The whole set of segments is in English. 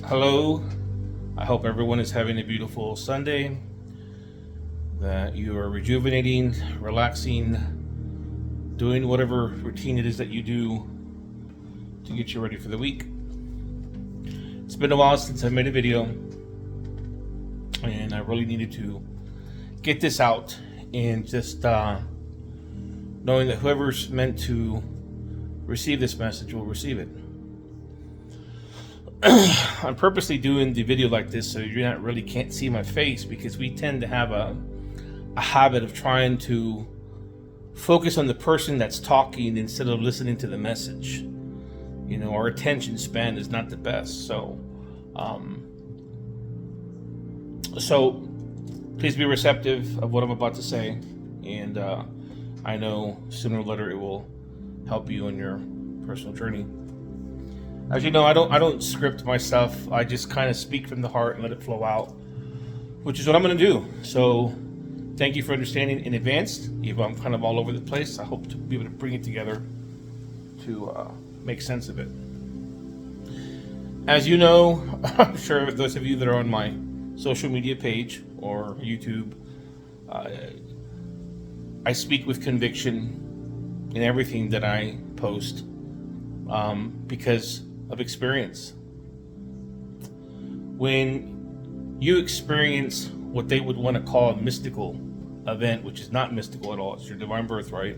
Hello. I hope everyone is having a beautiful Sunday, that you are rejuvenating, relaxing, doing whatever routine it is that you do to get you ready for the week. It's been a while since I made a video, and I really needed to get this out, and just knowing that whoever's meant to receive this message will receive it. I'm purposely doing the video like this so you're not really can't see my face, because we tend to have a habit of trying to focus on the person that's talking instead of listening to the message. You know, our attention span is not the best. So please be receptive of what I'm about to say, and I know sooner or later it will help you on your personal journey. As you know, I don't script my stuff. I just kind of speak from the heart and let it flow out, which is what I'm going to do. So thank you for understanding in advance. If I'm kind of all over the place, I hope to be able to bring it together to make sense of it. As you know, I'm sure those of you that are on my social media page or YouTube, I speak with conviction in everything that I post, because of experience. When you experience what they would want to call a mystical event, which is not mystical at all, it's your divine birthright,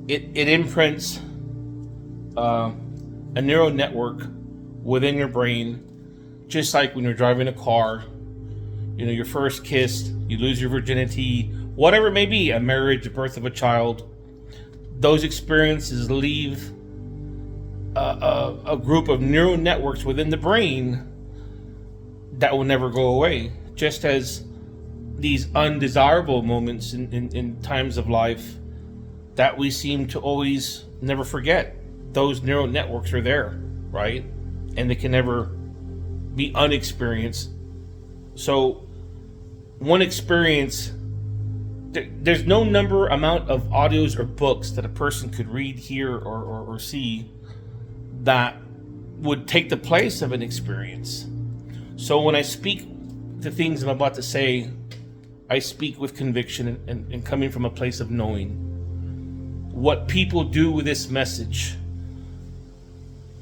it imprints a neural network within your brain, just like when you're driving a car, you know, your first kiss, you lose your virginity, whatever it may be, a marriage, the birth of a child. Those experiences leave a group of neural networks within the brain that will never go away, just as these undesirable moments in times of life that we seem to always never forget. Those neural networks are there, right? And they can never be unexperienced. So one experience, there's no amount of audios or books that a person could read, hear, or see that would take the place of an experience. So when I speak the things I'm about to say, I speak with conviction and coming from a place of knowing. What people do with this message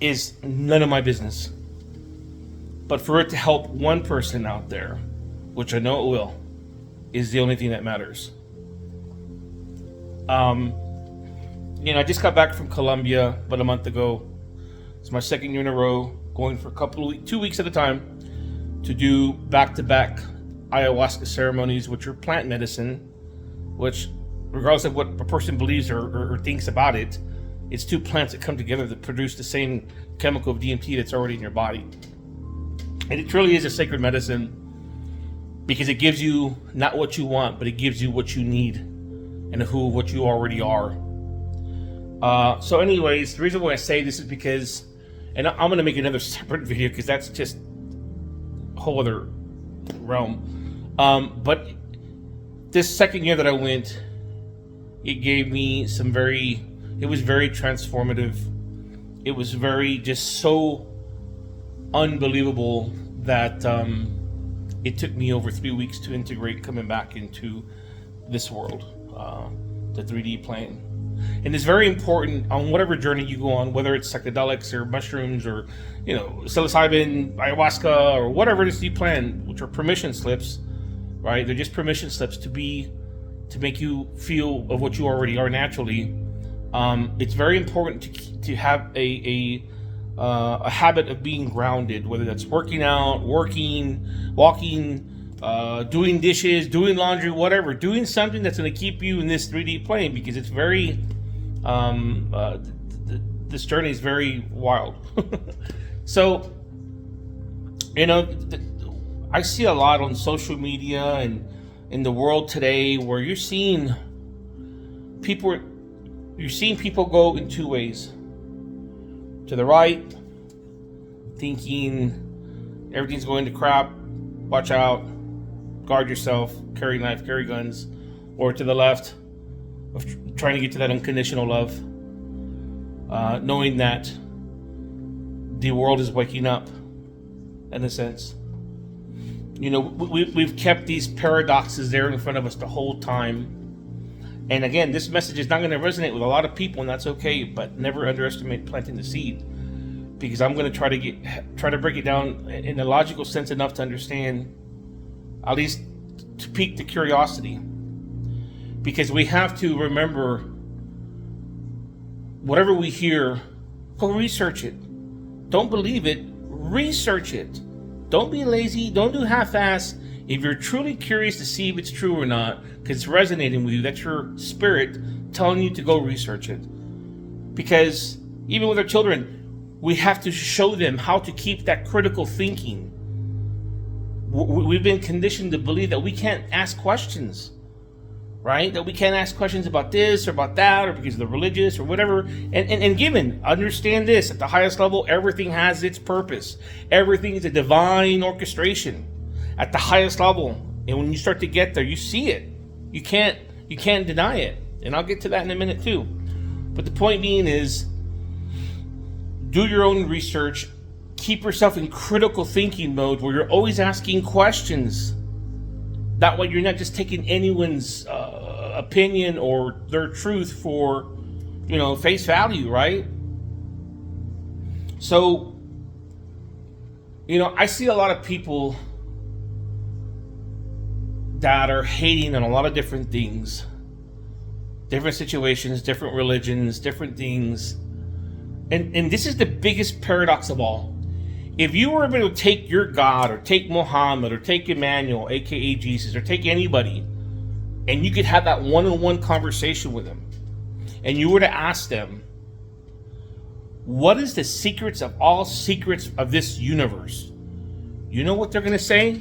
is none of my business. But for it to help one person out there, which I know it will, is the only thing that matters. I just got back from Colombia about a month ago. It's my second year in a row, going for 2 weeks at a time to do back-to-back ayahuasca ceremonies, which are plant medicine, which, regardless of what a person believes or thinks about it, it's two plants that come together that produce the same chemical of DMT that's already in your body. And it truly is a sacred medicine, because it gives you not what you want, but it gives you what you need and what you already are. So anyways, the reason why I say this is because, and I'm going to make another separate video because that's just a whole other realm. But this second year that I went, it gave me it was very transformative. It was very just so unbelievable that it took me over 3 weeks to integrate coming back into this world, the 3D plane. And it's very important on whatever journey you go on, whether it's psychedelics or mushrooms or, psilocybin, ayahuasca, or whatever it is you plan, which are permission slips, right? They're just permission slips to make you feel of what you already are naturally. It's very important to have a habit of being grounded, whether that's working out, walking, doing dishes, doing laundry, whatever, doing something that's going to keep you in this 3D plane, because it's very, this journey is very wild. So, I see a lot on social media and in the world today where you're seeing people go in two ways. To the right, thinking everything's going to crap, watch out, guard yourself, carry knife, carry guns, or to the left, of trying to get to that unconditional love, knowing that the world is waking up in a sense. We've kept these paradoxes there in front of us the whole time. And again, this message is not going to resonate with a lot of people, and that's okay, but never underestimate planting the seed. Because I'm going to try to break it down in a logical sense enough to understand, at least to pique the curiosity. Because we have to remember, whatever we hear, go research it. Don't believe it, research it. Don't be lazy, don't do half-ass. If you're truly curious to see if it's true or not, because it's resonating with you, that's your spirit telling you to go research it. Because even with our children, we have to show them how to keep that critical thinking. We've been conditioned to believe that we can't ask questions, right? That we can't ask questions about this or about that, or because they're religious or whatever. And given, understand this, at the highest level, everything has its purpose. Everything is a divine orchestration at the highest level. And when you start to get there, you see it. You can't deny it. And I'll get to that in a minute too. But the point being is, do your own research. Keep yourself in critical thinking mode where you're always asking questions. That way you're not just taking anyone's opinion or their truth for, face value, right? So, I see a lot of people that are hating on a lot of different things, different situations, different religions, different things. And this is the biggest paradox of all. If you were able to take your God, or take Muhammad, or take Emmanuel, aka Jesus, or take anybody, and you could have that one-on-one conversation with them, and you were to ask them, what is the secrets of all secrets of this universe? You know what they're going to say?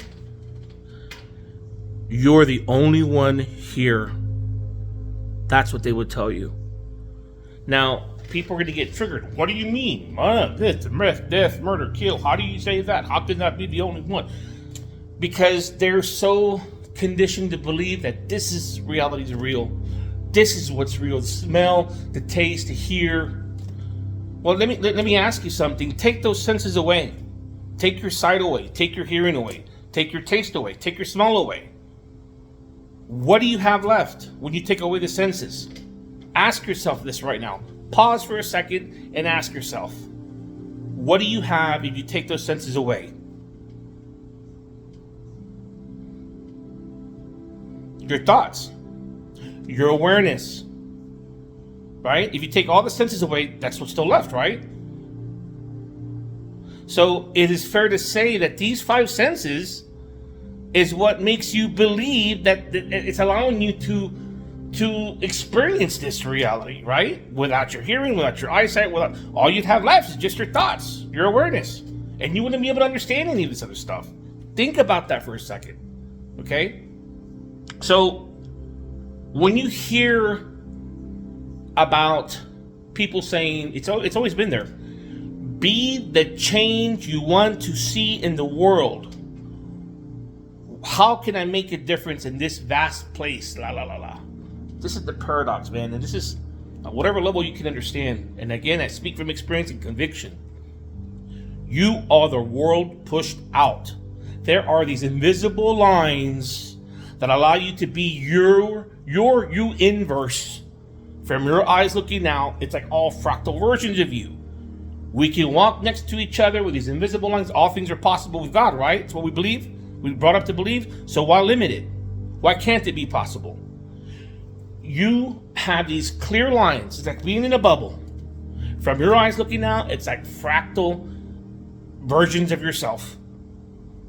You're the only one here. That's what they would tell you. Now, people are going to get triggered. What do you mean? Death, murder, kill. How do you say that? How can that be the only one? Because they're so conditioned to believe that this is reality is real. This is what's real. The smell, the taste, the hear. Well, let me ask you something. Take those senses away. Take your sight away. Take your hearing away. Take your taste away. Take your smell away. What do you have left when you take away the senses? Ask yourself this right now. Pause for a second and ask yourself, what do you have if you take those senses away? Your thoughts, your awareness, right? If you take all the senses away, that's what's still left, right? So it is fair to say that these five senses is what makes you believe that it's allowing you to experience this reality, right? Without your hearing, without your eyesight, without, all you'd have left is just your thoughts, your awareness. And you wouldn't be able to understand any of this other stuff. Think about that for a second, okay? So, when you hear about people saying, it's always been there, be the change you want to see in the world. How can I make a difference in this vast place? La la la la. This is the paradox, man, and this is whatever level you can understand. And again, I speak from experience and conviction. You are the world pushed out. There are these invisible lines that allow you to be your you inverse. From your eyes looking out, it's like all fractal versions of you. We can walk next to each other with these invisible lines. All things are possible with God, right? It's what we believe. We brought up to believe. So why limit it? Why can't it be possible? You have these clear lines. It's like being in a bubble. From your eyes looking out, it's like fractal versions of yourself.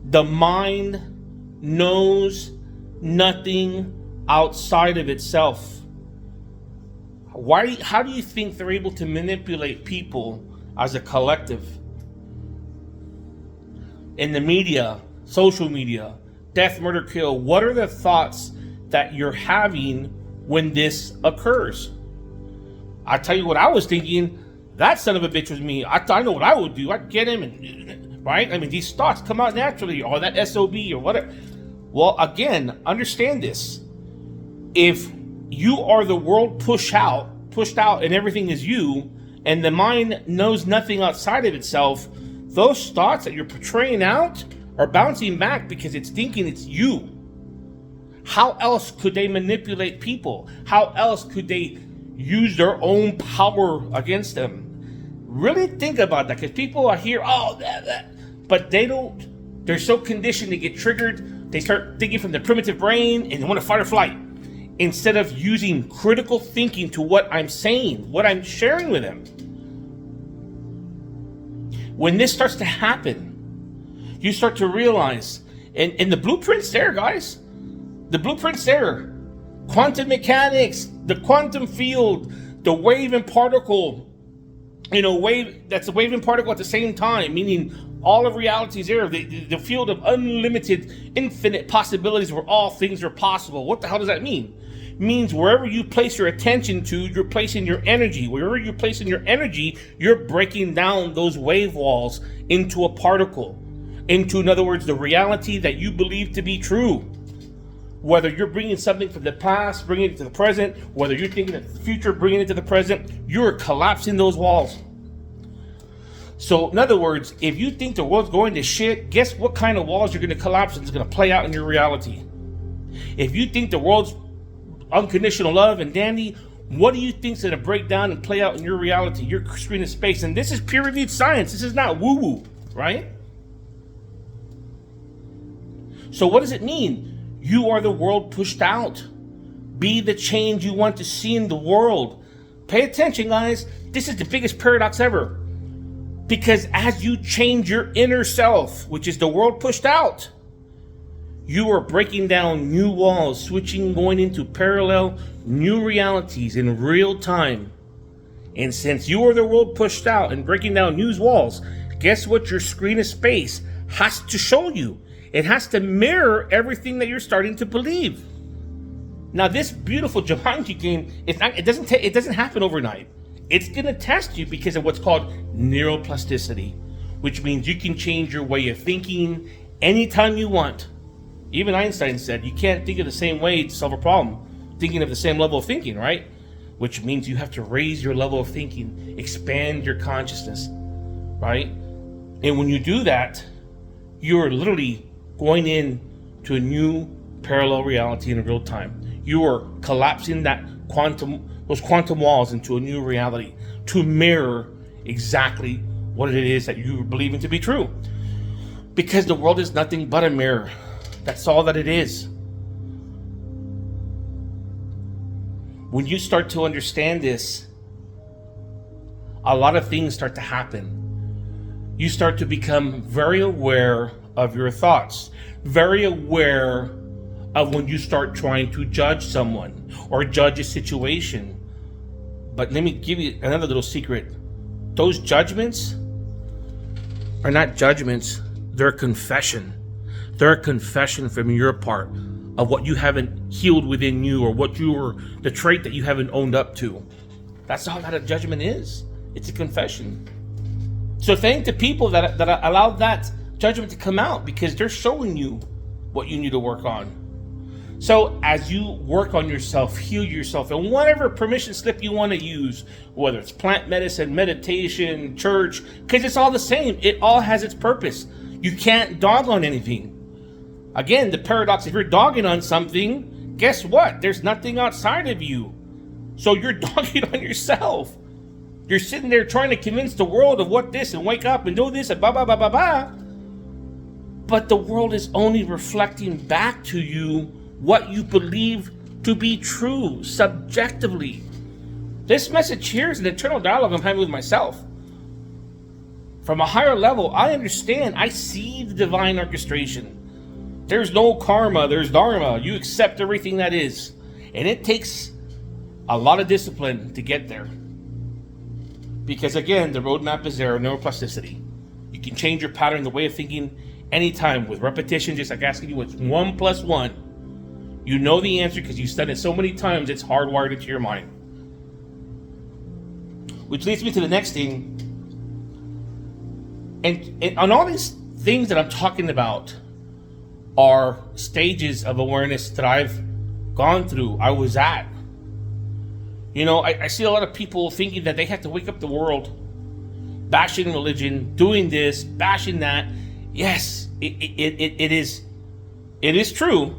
The mind knows nothing outside of itself. How do you think they're able to manipulate people as a collective? In the media, social media, death, murder, kill, what are the thoughts that you're having when this occurs? I tell you what I was thinking. That son of a bitch was me. I know what I would do. I'd get him, and right? I mean, these thoughts come out naturally, or that SOB or whatever. Well, again, understand this. If you are the world pushed out, and everything is you, and the mind knows nothing outside of itself, those thoughts that you're portraying out are bouncing back because it's thinking it's you. How else could they manipulate people? How else could they use their own power against them? Really think about that, because people are here, but they're so conditioned to get triggered. They start thinking from the primitive brain and they want to fight or flight, instead of using critical thinking to what I'm saying, what I'm sharing with them. When this starts to happen, you start to realize, and the blueprint's there, guys. The blueprint's there. Quantum mechanics, the quantum field, the wave and particle, wave, that's a wave and particle at the same time, meaning all of reality is there. The field of unlimited, infinite possibilities where all things are possible. What the hell does that mean? It means wherever you place your attention to, you're placing your energy. Wherever you're placing your energy, you're breaking down those wave walls into a particle. Into, in other words, the reality that you believe to be true. Whether you're bringing something from the past, bringing it to the present, whether you're thinking of the future, bringing it to the present, you're collapsing those walls. So, in other words, if you think the world's going to shit, guess what kind of walls you're going to collapse and it's going to play out in your reality? If you think the world's unconditional love and dandy, what do you think's going to break down and play out in your reality, your screen of space? And this is peer-reviewed science. This is not woo-woo, right? So what does it mean? You are the world pushed out. Be the change you want to see in the world. Pay attention, guys. This is the biggest paradox ever. Because as you change your inner self, which is the world pushed out, you are breaking down new walls, going into parallel new realities in real time. And since you are the world pushed out and breaking down new walls, guess what your screen of space has to show you? It has to mirror everything that you're starting to believe. Now, this beautiful Jumanji game, it doesn't happen overnight. It's going to test you because of what's called neuroplasticity, which means you can change your way of thinking anytime you want. Even Einstein said you can't think of the same way to solve a problem, thinking of the same level of thinking, right? Which means you have to raise your level of thinking, expand your consciousness, right? And when you do that, you're literally going in to a new parallel reality in real time. You are collapsing those quantum walls into a new reality to mirror exactly what it is that you believe in to be true. Because the world is nothing but a mirror. That's all that it is. When you start to understand this, a lot of things start to happen. You start to become very aware of your thoughts, very aware of when you start trying to judge someone or judge a situation. But let me give you another little secret. Those judgments are not judgments, they're a confession. They're a confession from your part of what you haven't healed within you, or the trait that you haven't owned up to. That's all that a judgment is. It's a confession. So thank the people that allowed that judgment to come out, because they're showing you what you need to work on. So as you work on yourself, heal yourself, and whatever permission slip you want to use, whether it's plant medicine, meditation, church, because it's all the same. It all has its purpose. You can't dog on anything. Again, the paradox, if you're dogging on something, guess what? There's nothing outside of you. So you're dogging on yourself. You're sitting there trying to convince the world of what this, and wake up and do this, and blah, blah, blah, blah, blah. But the world is only reflecting back to you what you believe to be true, subjectively. This message here is an internal dialogue I'm having with myself. From a higher level, I understand, I see the divine orchestration. There's no karma, there's dharma. You accept everything that is. And it takes a lot of discipline to get there. Because again, the roadmap is there, neuroplasticity. You can change your pattern, the way of thinking, anytime with repetition, just like asking you what's 1 + 1. You know the answer because you've done it so many times, it's hardwired into your mind. Which leads me to the next thing. And on all these things that I'm talking about are stages of awareness that I've gone through, I was at. I see a lot of people thinking that they have to wake up the world. bashing religion, doing this, bashing that. Yes, it is true.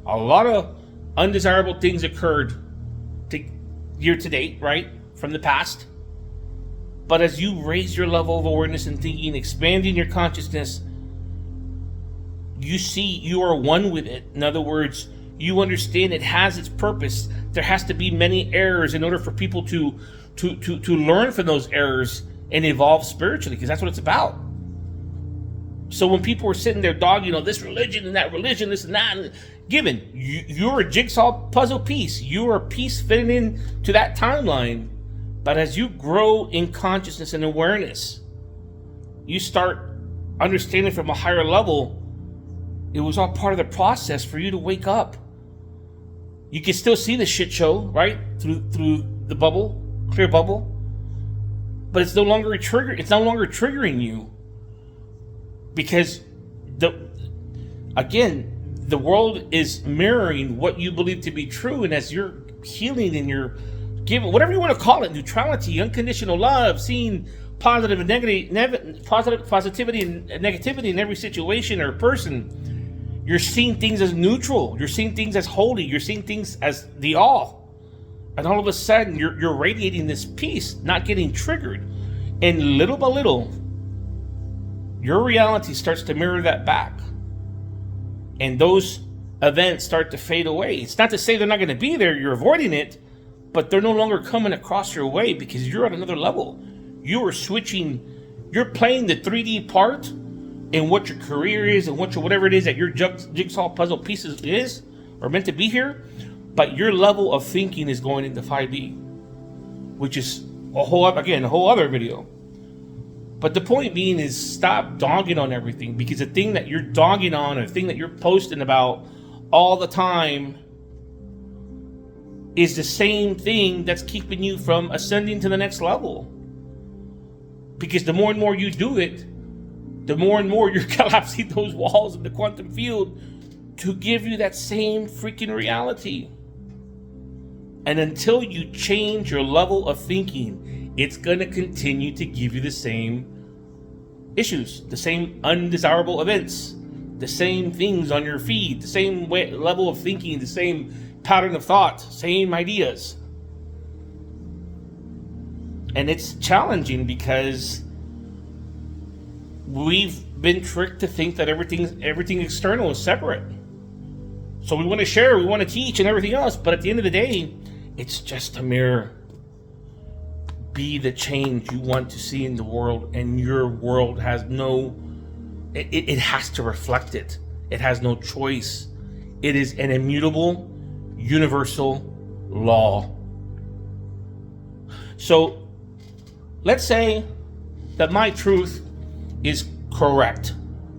A lot of undesirable things occurred year to date, right, from the past. But as you raise your level of awareness and thinking, expanding your consciousness, you see you are one with it. In other words, you understand it has its purpose. There has to be many errors in order for people to learn from those errors and evolve spiritually, because that's what it's about. So when people were sitting there dogging, this religion and that religion, this and that, given you're a jigsaw puzzle piece, you're a piece fitting in to that timeline. But as you grow in consciousness and awareness, you start understanding from a higher level, it was all part of the process for you to wake up. You can still see the shit show, right? Through the bubble, clear bubble. But it's no longer a trigger. It's no longer triggering you. Because the world is mirroring what you believe to be true. And as you're healing and you're giving, whatever you want to call it, neutrality, unconditional love, seeing positive and positivity and negativity in every situation or person, you're seeing things as neutral. You're seeing things as holy. You're seeing things as the all. And all of a sudden, you're radiating this peace, not getting triggered. And little by little, your reality starts to mirror that back. And those events start to fade away. It's not to say they're not going to be there. You're avoiding it. But they're no longer coming across your way because you're at another level. You are switching. You're playing the 3D part in what your career is and whatever it is that your jigsaw puzzle pieces is or meant to be here. But your level of thinking is going into 5D, which is a whole other video. But the point being is, stop dogging on everything, because the thing that you're dogging on, or the thing that you're posting about all the time, is the same thing that's keeping you from ascending to the next level. Because the more and more you do it, the more and more you're collapsing those walls in the quantum field to give you that same freaking reality. And until you change your level of thinking, it's going to continue to give you the same issues, the same undesirable events, the same things on your feed, the same level of thinking, the same pattern of thought, same ideas. And it's challenging because we've been tricked to think that everything external is separate. So we want to share, we want to teach and everything else, but at the end of the day, it's just a mirror. Be the change you want to see in the world, and your world has it has to reflect it. It has no choice. It is an immutable, universal law. So let's say that my truth is correct,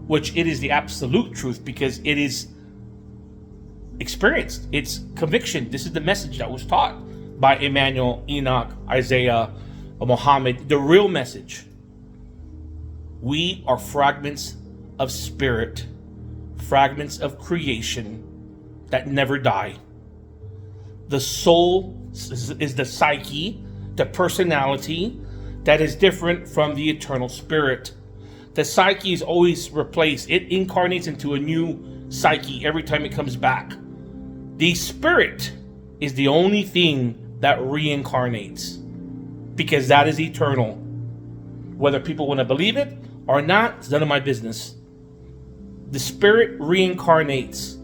which it is the absolute truth because it is experienced. It's conviction. This is the message that was taught by Emmanuel, Enoch, Isaiah, Muhammad, the real message. We are fragments of spirit, fragments of creation that never die. The soul is the psyche, the personality that is different from the eternal spirit. The psyche is always replaced. It incarnates into a new psyche every time it comes back. The spirit is the only thing that reincarnates, because that is eternal. Whether people want to believe it or not, it's none of my business. The spirit reincarnates.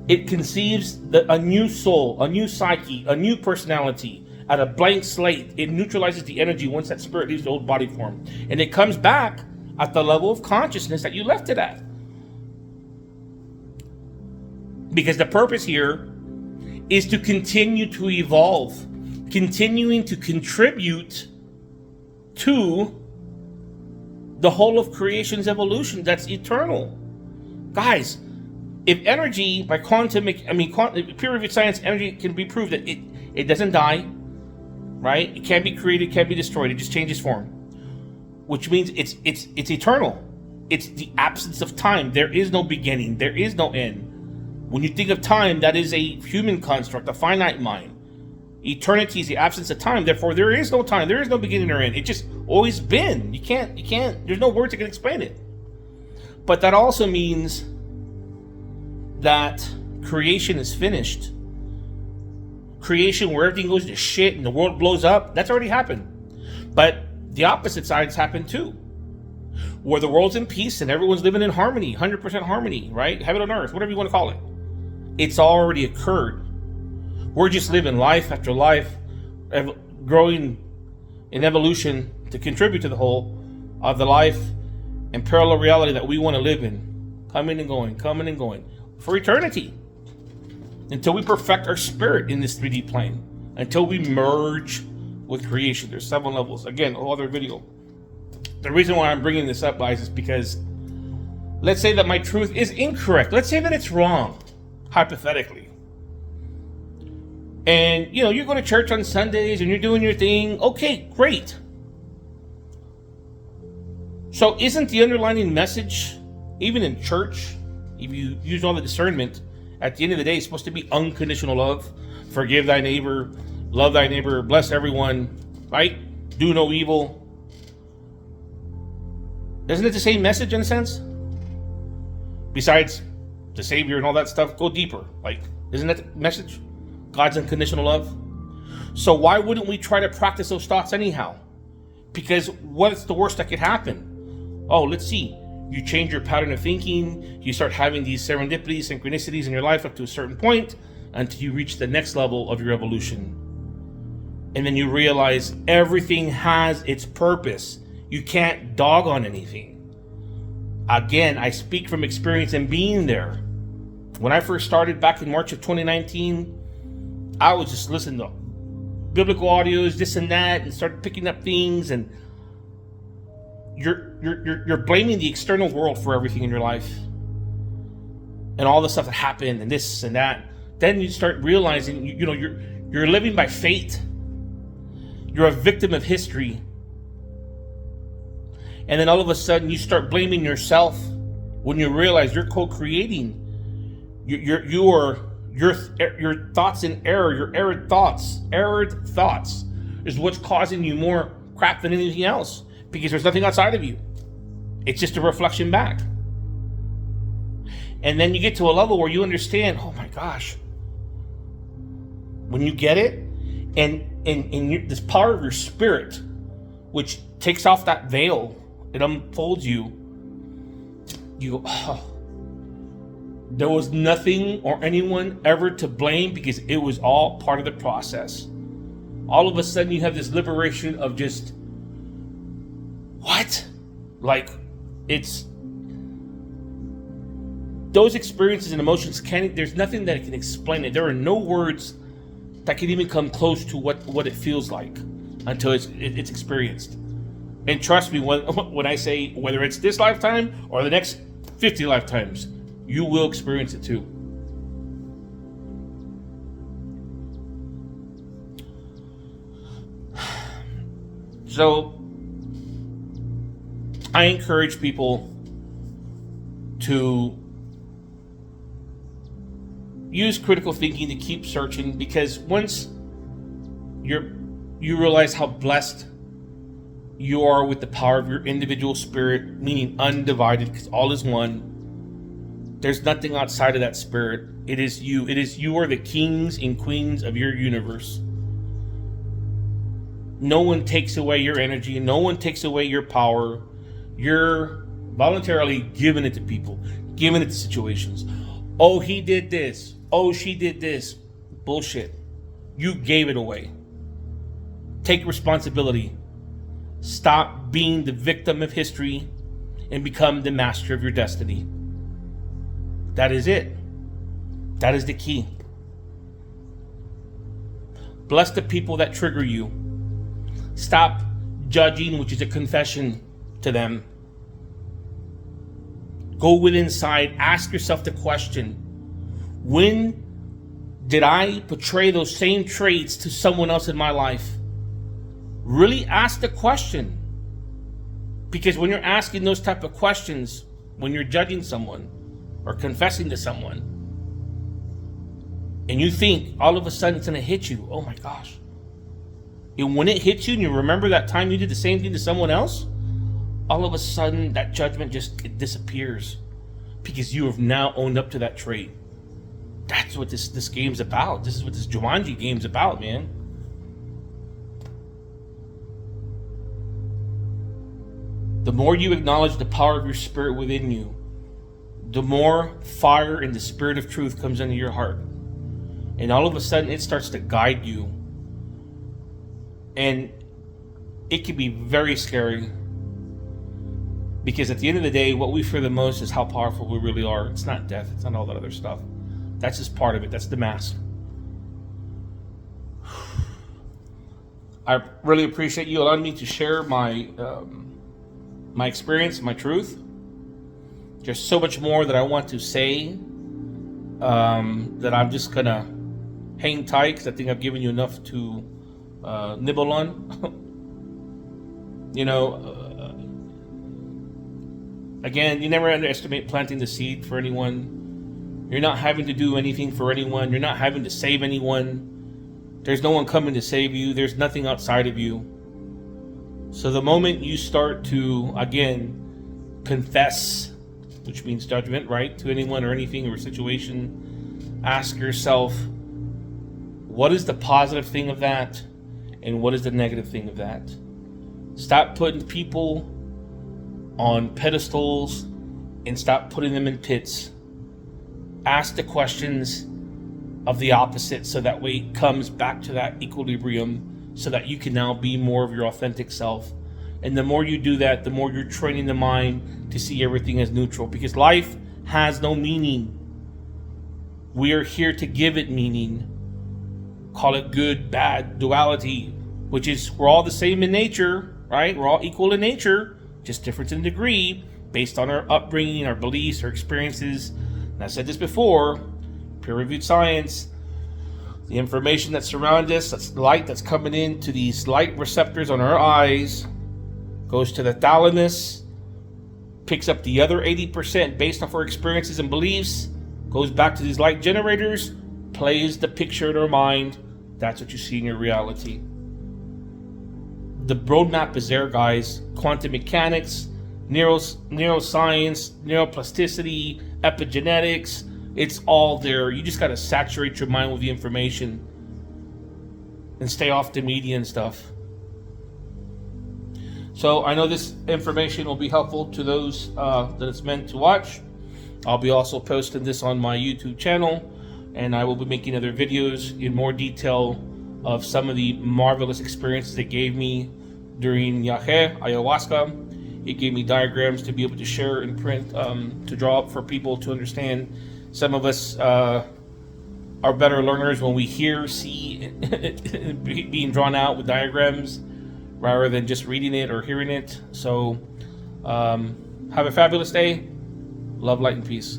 It conceives a new soul, a new psyche, a new personality at a blank slate. It neutralizes the energy once that spirit leaves the old body form. And it comes back at the level of consciousness that you left it at. Because the purpose here is to continue to evolve, continuing to contribute to the whole of creation's evolution that's eternal. Guys, if energy by peer-reviewed science, energy can be proved that it doesn't die, right? It can't be created, can't be destroyed. It just changes form, which means it's eternal. It's the absence of time. There is no beginning. There is no end. When you think of time, that is a human construct, a finite mind. Eternity is the absence of time. Therefore, there is no time. There is no beginning or end. It's just always been. You can't, there's no words that can explain it. But that also means that creation is finished. Creation, where everything goes to shit and the world blows up, that's already happened. But the opposite side's happened too. Where the world's in peace and everyone's living in harmony, 100% harmony, right? Heaven on earth, whatever you want to call it. It's already occurred. We're just living life after life, growing in evolution to contribute to the whole of the life and parallel reality that we want to live in. Coming and going for eternity. Until we perfect our spirit in this 3D plane. Until we merge with creation. There's 7 levels. Again, a whole other video. The reason why I'm bringing this up, guys, is because let's say that my truth is incorrect. Let's say that it's wrong, hypothetically. And, you go to church on Sundays and you're doing your thing. Okay, great. So isn't the underlying message, even in church, if you use all the discernment, at the end of the day, it's supposed to be unconditional love. Forgive thy neighbor, love thy neighbor, bless everyone, right? Do no evil. Isn't it the same message in a sense? Besides the Savior and all that stuff, go deeper. Like, isn't that the message? God's unconditional love. So why wouldn't we try to practice those thoughts anyhow? Because what's the worst that could happen? Oh, let's see. You change your pattern of thinking. You start having these serendipities, synchronicities in your life up to a certain point until you reach the next level of your evolution. And then you realize everything has its purpose. You can't dog on anything. Again, I speak from experience and being there. When I first started back in March of 2019, I was just listening to biblical audios, this and that, and started picking up things, and you're blaming the external world for everything in your life and all the stuff that happened and this and that. Then you start realizing you're living by fate. You're a victim of history. And then all of a sudden you start blaming yourself when you realize you're co-creating your thoughts in error, your erred thoughts is what's causing you more crap than anything else, because there's nothing outside of you. It's just a reflection back. And then you get to a level where you understand, oh my gosh, when you get it, and this power of your spirit, which takes off that veil, it unfolds you go, oh, there was nothing or anyone ever to blame, because it was all part of the process. All of a sudden you have this liberation of just, what? Like, it's, those experiences and emotions there's nothing that can explain it. There are no words that can even come close to what it feels like until it's experienced. And trust me, when I say, whether it's this lifetime or the next 50 lifetimes, you will experience it too. So, I encourage people to use critical thinking to keep searching, because once you realize how blessed you are with the power of your individual spirit, meaning undivided, because all is one. There's nothing outside of that spirit. It is you. You are the kings and queens of your universe. No one takes away your energy. No one takes away your power. You're voluntarily giving it to people, giving it to situations. Oh, he did this. Oh, she did this. Bullshit. You gave it away. Take responsibility. Stop being the victim of history and become the master of your destiny. That is it. That is the key. Bless the people that trigger you. Stop judging, which is a confession to them. Go within inside. Ask yourself the question, when did I portray those same traits to someone else in my life? Really ask the question. Because when you're asking those type of questions, when you're judging someone or confessing to someone, and you think all of a sudden it's going to hit you. Oh my gosh. And when it hits you and you remember that time you did the same thing to someone else, all of a sudden that judgment it disappears because you have now owned up to that trait. That's what this game's about. This is what this Jumanji game's about, man. The more you acknowledge the power of your spirit within you, the more fire and the spirit of truth comes into your heart. And all of a sudden it starts to guide you. And it can be very scary. Because at the end of the day, what we fear the most is how powerful we really are. It's not death. It's not all that other stuff. That's just part of it. That's the mask. I really appreciate you allowing me to share my experience, my truth. There's so much more that I want to say that I'm just going to hang tight because I think I've given you enough to nibble on. You know, again, you never underestimate planting the seed for anyone. You're not having to do anything for anyone. You're not having to save anyone. There's no one coming to save you. There's nothing outside of you. So the moment you start to, again, confess, which means judgment, right, to anyone or anything or situation, ask yourself, what is the positive thing of that? And what is the negative thing of that? Stop putting people on pedestals and stop putting them in pits. Ask the questions of the opposite so that way it comes back to that equilibrium so that you can now be more of your authentic self. And the more you do that, the more you're training the mind to see everything as neutral, because life has no meaning. We are here to give it meaning. Call it good, bad, duality, which is we're all the same in nature, right? We're all equal in nature, just different in degree based on our upbringing, our beliefs, our experiences. And I said this before, peer-reviewed science, the information that surrounds us, that's light that's coming into these light receptors on our eyes, goes to the thalamus, picks up the other 80% based off our experiences and beliefs, goes back to these light generators, plays the picture in our mind. That's what you see in your reality. The roadmap is there, guys. Quantum mechanics, neuroscience, neuroplasticity, epigenetics, it's all there. You just got to saturate your mind with the information and stay off the media and stuff. So I know this information will be helpful to those that it's meant to watch. I'll be also posting this on my YouTube channel, and I will be making other videos in more detail of some of the marvelous experiences it gave me during Yahe, ayahuasca. It gave me diagrams to be able to share and print, to draw up for people to understand. Some of us are better learners when we hear, see, being drawn out with diagrams rather than just reading it or hearing it. So have a fabulous day. Love, light, and peace.